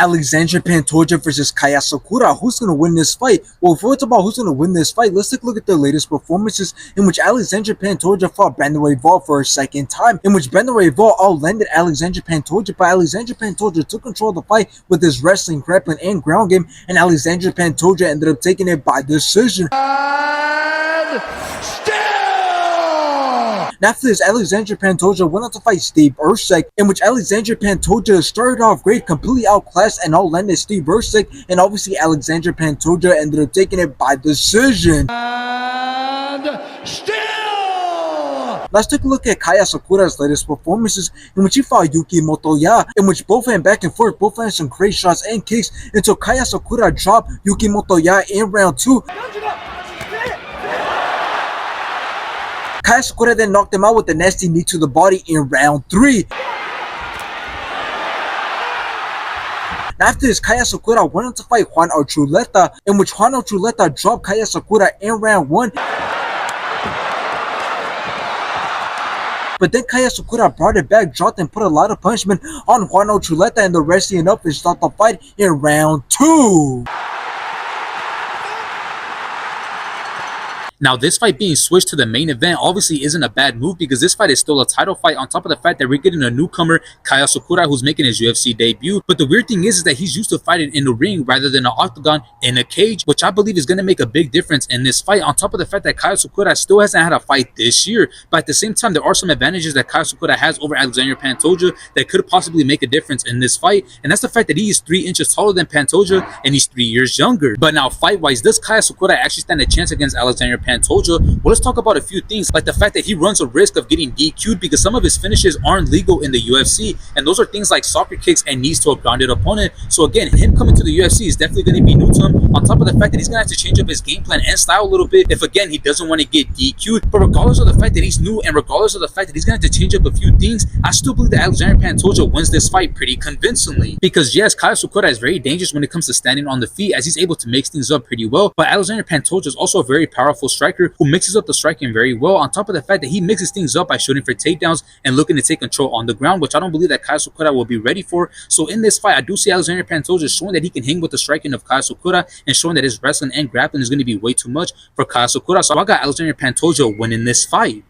Alexandre Pantoja versus Asakura. Who's going to win this fight? Well, before we talk about who's going to win this fight, let's take a look at the latest performances in which Alexandre Pantoja fought Brandon Royval for a second time, in which Brandon Royval outlanded Alexandre Pantoja, but Alexandre Pantoja took control of the fight with his wrestling, grappling, and ground game, and Alexandre Pantoja ended up taking it by decision. And after this, Alexandre Pantoja went on to fight Steve Erceg, in which Alexandre Pantoja started off great, completely outclassed and outlanded Steve Erceg, and obviously Alexandre Pantoja ended up taking it by decision. And still! Let's take a look at Asakura's latest performances, in which he fought Yuki Motoya, in which both went back and forth, both had some great shots and kicks, until Asakura dropped Yuki Motoya in round 2. Asakura then knocked him out with a nasty knee to the body in round 3. After this, Asakura went on to fight Juan Archuleta, in which Juan Archuleta dropped Asakura in round 1. But then Asakura brought it back, dropped and put a lot of punishment on Juan Archuleta, and the rest ended up and stopped the fight in round 2. Now, this fight being switched to the main event obviously isn't a bad move, because this fight is still a title fight, on top of the fact that we're getting a newcomer, Asakura, who's making his UFC debut. But the weird thing is that he's used to fighting in the ring rather than an octagon in a cage, which I believe is going to make a big difference in this fight, on top of the fact that Asakura still hasn't had a fight this year. But at the same time, there are some advantages that Asakura has over Alexandre Pantoja that could possibly make a difference in this fight, and that's the fact that he is 3 inches taller than Pantoja and he's 3 years younger. But now, fight-wise, does Asakura actually stand a chance against Alexandre Pantoja? Well, let's talk about a few things, like the fact that he runs a risk of getting DQ'd because some of his finishes aren't legal in the UFC, and those are things like soccer kicks and knees to a grounded opponent. So again, him coming to the UFC is definitely going to be new to him, on top of the fact that he's going to have to change up his game plan and style a little bit if, again, he doesn't want to get DQ'd. But regardless of the fact that he's new, and regardless of the fact that he's going to have to change up a few things, I still believe that Alexandre Pantoja wins this fight pretty convincingly. Because yes, Asakura is very dangerous when it comes to standing on the feet, as he's able to mix things up pretty well, but Alexandre Pantoja is also a very powerful striker who mixes up the striking very well, on top of the fact that he mixes things up by shooting for takedowns and looking to take control on the ground, which I don't believe that Asakura will be ready for. So in this fight, I do see Alexandre Pantoja showing that he can hang with the striking of Asakura, and showing that his wrestling and grappling is going to be way too much for Asakura. So I got Alexandre Pantoja winning this fight.